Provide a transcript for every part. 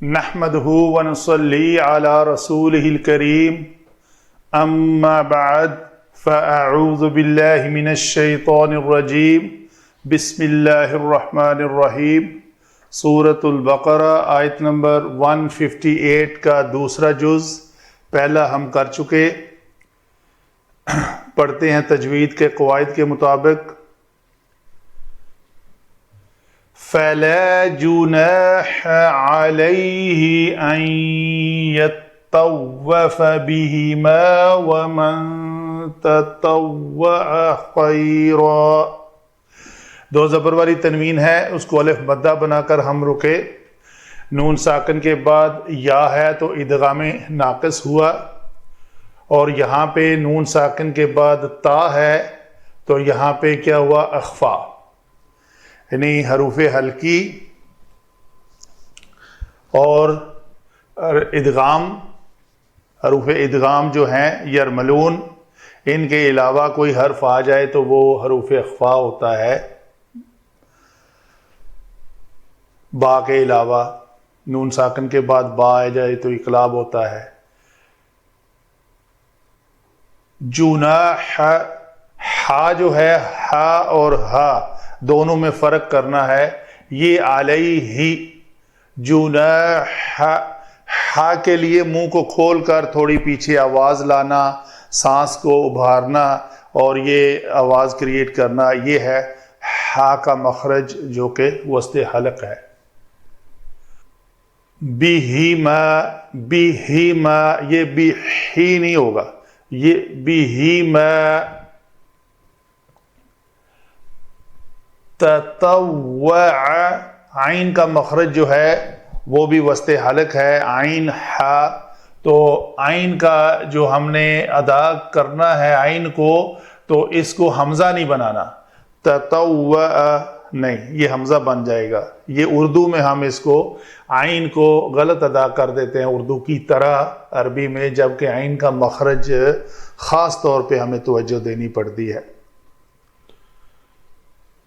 نحمده ونصلي على رسوله الكريم اما بعد فاعوذ بالله من الشیطان الرجیم بسم اللہ الرحمن الرحیم۔ سورۃ البقرہ آیت نمبر 158 کا دوسرا جز پہلا ہم کر چکے، پڑھتے ہیں تجوید کے قواعد کے مطابق۔ فَلَا جُنَاحَ عَلَيْهِ أَن يَطَّوَّفَ بِهِمَا وَمَن تَطَوَّعَ خَيْرًا۔ دو زبر والی تنوین ہے، اس کو الف مدہ بنا کر ہم رکے۔ نون ساکن کے بعد یا ہے تو ادغام ناقص ہوا، اور یہاں پہ نون ساکن کے بعد تا ہے تو یہاں پہ کیا ہوا؟ اخفا، یعنی حروف حلقی اور ادغام، حروف ادغام جو ہیں یرملون، ان کے علاوہ کوئی حرف آ جائے تو وہ حروف اخفا ہوتا ہے، با کے علاوہ۔ نون ساکن کے بعد با آ جائے تو اقلاب ہوتا ہے۔ جناح، ہا جو ہے، ہا اور ہا دونوں میں فرق کرنا ہے۔ یہ علیہ، جناح، ہا کے لیے منہ کو کھول کر تھوڑی پیچھے آواز لانا، سانس کو ابھارنا اور یہ آواز کریٹ کرنا، یہ ہے ہا کا مخرج جو کہ وسط حلق ہے۔ بِہِمَا، بِہِمَا، یہ بِہی نہیں ہوگا، یہ بِہِمَا۔ تطوع، عین کا مخرج جو ہے وہ بھی وسط حلق ہے، عین ہا، تو عین کا جو ہم نے ادا کرنا ہے عین کو، تو اس کو حمزہ نہیں بنانا، تطوع نہیں، یہ حمزہ بن جائے گا۔ یہ اردو میں ہم اس کو عین کو غلط ادا کر دیتے ہیں اردو کی طرح عربی میں، جبکہ عین کا مخرج خاص طور پہ ہمیں توجہ دینی پڑتی ہے۔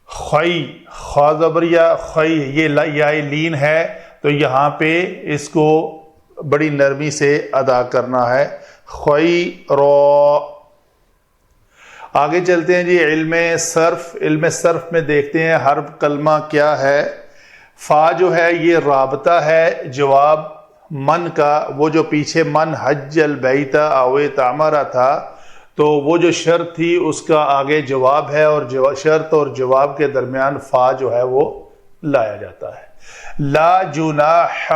خی، خا زبر یا خی، یہ یا لین ہے تو یہاں پہ اس کو بڑی نرمی سے ادا کرنا ہے، خی رو۔ آگے چلتے ہیں جی علم صرف۔ علم صرف میں دیکھتے ہیں ہر کلمہ کیا ہے۔ فا جو ہے یہ رابطہ ہے جواب من کا، وہ جو پیچھے من حج البیت او تعمرہ تھا، تو وہ جو شرط تھی اس کا آگے جواب ہے، اور شرط اور جواب کے درمیان فا جو ہے وہ لایا جاتا ہے۔ لا جناح،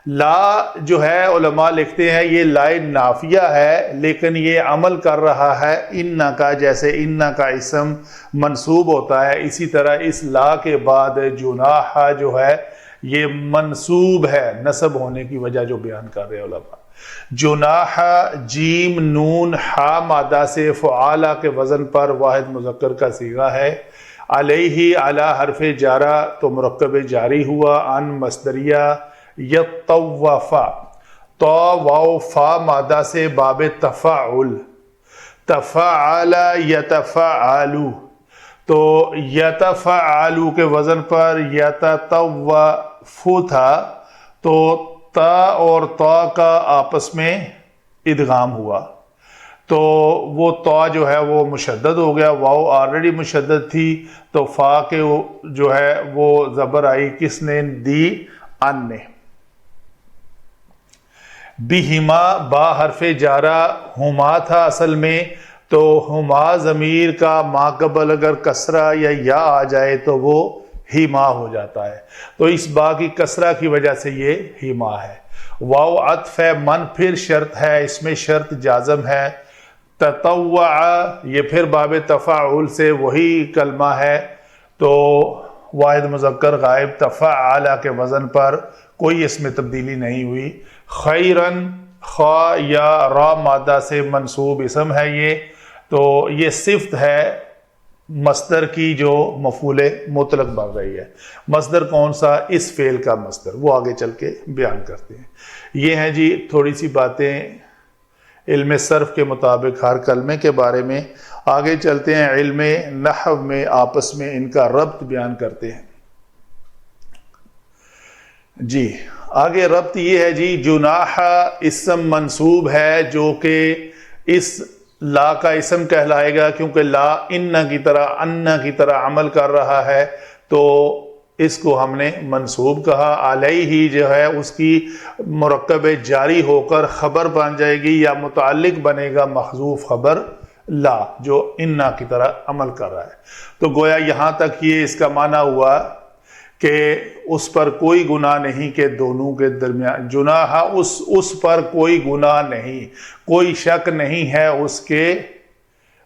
لا جو ہے علماء لکھتے ہیں یہ لا نافیہ ہے، لیکن یہ عمل کر رہا ہے ان کا، جیسے ان کا اسم منصوب ہوتا ہے، اسی طرح اس لا کے بعد جناح جو ہے یہ منصوب ہے، نصب ہونے کی وجہ جو بیان کر رہے علماء۔ جناح، جیم نون ہا مادہ سے فعالہ کے وزن پر واحد مذکر کا صیغہ ہے۔ علیہ، علی حرف جارہ تو مرکب جاری ہوا، ان مصدریہ، یطوفا، تو واو فا مادہ سے باب تفاعل، تفاعل یتفاعلو، تو یتفاعلو کے وزن پر یتطوفو تھا، تو تا اور تا کا آپس میں ادغام ہوا، تو وہ تا جو ہے وہ مشدد ہو گیا، واو آلریڈی مشدد تھی، تو فا کے جو ہے وہ زبر آئی، کس نے دی؟ ان نے۔ بہما، با حرف جارہ، ہما تھا اصل میں، تو ہما ضمیر کا ما قبل اگر کسرہ یا آ جائے تو وہ ہیما ہو جاتا ہے، تو اس با کی کسرہ کی وجہ سے یہ ہیما ہے۔ واو عطف ہے، من پھر شرط ہے، اس میں شرط جازم ہے۔ تطوع، یہ پھر باب تفاعل سے وہی کلمہ ہے، تو واحد مذکر غائب، تفاعل کے وزن پر کوئی اس میں تبدیلی نہیں ہوئی۔ خیرن، خا یا را مادہ سے منصوب اسم ہے یہ، تو یہ صفت ہے مصدر کی جو مفعول مطلق بن رہی ہے۔ مصدر کون سا؟ اس فعل کا مصدر، وہ آگے چل کے بیان کرتے ہیں۔ یہ ہیں جی تھوڑی سی باتیں علم صرف کے مطابق ہر کلمے کے بارے میں۔ آگے چلتے ہیں علم نحو میں آپس میں ان کا ربط بیان کرتے ہیں۔ جی آگے ربط یہ ہے جی، جناح اسم منصوب ہے جو کہ اس لا کا اسم کہلائے گا، کیونکہ لا ان کی طرح ان کی طرح عمل کر رہا ہے، تو اس کو ہم نے منصوب کہا۔ علیہ جو ہے اس کی مرکب جاری ہو کر خبر بن جائے گی یا متعلق بنے گا محذوف خبر لا جو ان کی طرح عمل کر رہا ہے۔ تو گویا یہاں تک یہ اس کا معنی ہوا کہ اس پر کوئی گناہ نہیں کہ دونوں کے درمیان جناح، اس پر کوئی گناہ نہیں، کوئی شک نہیں ہے اس کے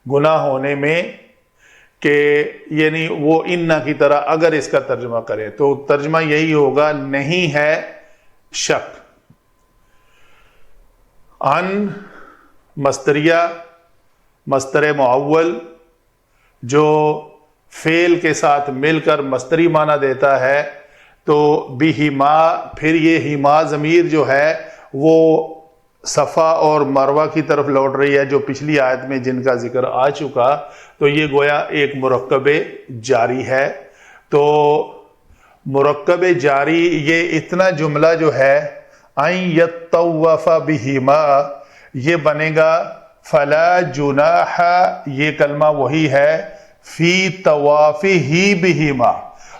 گناہ ہونے میں، کہ یعنی وہ ان کی طرح اگر اس کا ترجمہ کرے تو ترجمہ یہی ہوگا، نہیں ہے شک۔ ان مصدریہ، مصدر معول جو فعل کے ساتھ مل کر مصدری معنی دیتا ہے، تو بہما، پھر یہ ہما ضمیر جو ہے وہ صفا اور مروہ کی طرف لوٹ رہی ہے جو پچھلی آیت میں جن کا ذکر آ چکا، تو یہ گویا ایک مرکب جاری ہے۔ تو مرکب جاری یہ اتنا جملہ جو ہے این یطوف بہما، یہ بنے گا فلا جناح، یہ کلمہ وہی ہے فی طوافہ بہما،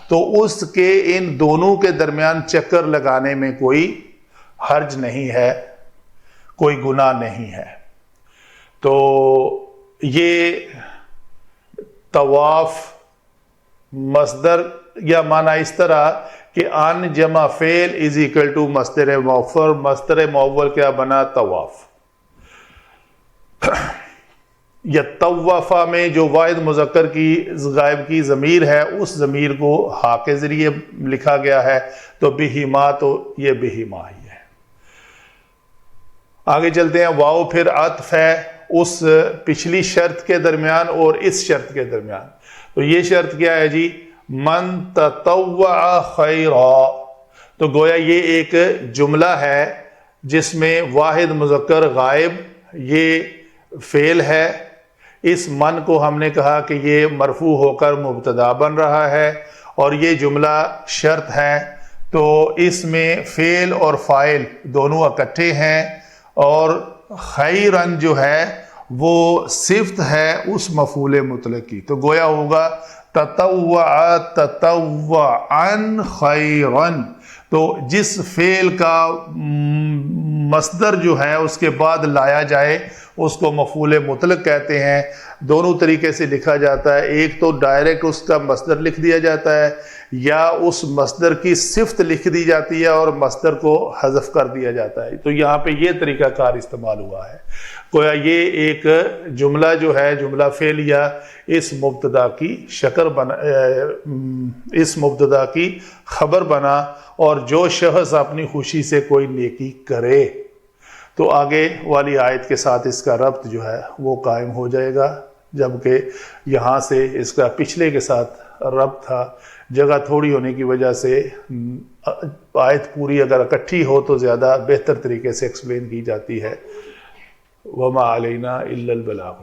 تو اس کے ان دونوں کے درمیان چکر لگانے میں کوئی حرج نہیں ہے، کوئی گناہ نہیں ہے۔ تو یہ طواف مصدر یا معنی اس طرح کہ ان جمع فعل از اکول ٹو مصدر معول، مصدر معول کیا بنا؟ طواف۔ یا طوفہ میں جو واحد مذکر کی غائب کی ضمیر ہے اس ضمیر کو ہا کے ذریعے لکھا گیا ہے، تو بہما، تو یہ بہما ہی ہے۔ آگے چلتے ہیں، واو پھر عطف ہے اس پچھلی شرط کے درمیان اور اس شرط کے درمیان۔ تو یہ شرط کیا ہے جی؟ من تطوع خیرا، تو گویا یہ ایک جملہ ہے جس میں واحد مذکر غائب یہ فعل ہے۔ اس من کو ہم نے کہا کہ یہ مرفوع ہو کر مبتدا بن رہا ہے اور یہ جملہ شرط ہے، تو اس میں فعل اور فاعل دونوں اکٹھے ہیں، اور خیرن جو ہے وہ صفت ہے اس مفعول مطلق کی، تو گویا ہوگا تطوع تطوعا خیرن۔ تو جس فعل کا مصدر جو ہے اس کے بعد لایا جائے اس کو مفعول مطلق کہتے ہیں۔ دونوں طریقے سے لکھا جاتا ہے، ایک تو ڈائریکٹ اس کا مصدر لکھ دیا جاتا ہے، یا اس مصدر کی صفت لکھ دی جاتی ہے اور مصدر کو حذف کر دیا جاتا ہے۔ تو یہاں پہ یہ طریقہ کار استعمال ہوا ہے، گویا یہ ایک جملہ جو ہے جملہ فعلیہ اس مبتدا کی شکر بنا، اس مبتدا کی خبر بنا، اور جو شخص اپنی خوشی سے کوئی نیکی کرے، تو آگے والی آیت کے ساتھ اس کا ربط جو ہے وہ قائم ہو جائے گا، جبکہ یہاں سے اس کا پچھلے کے ساتھ ربط تھا، جگہ تھوڑی ہونے کی وجہ سے آیت پوری اگر اکٹھی ہو تو زیادہ بہتر طریقے سے ایکسپلین کی جاتی ہے۔ وما علینا الا البلاغ۔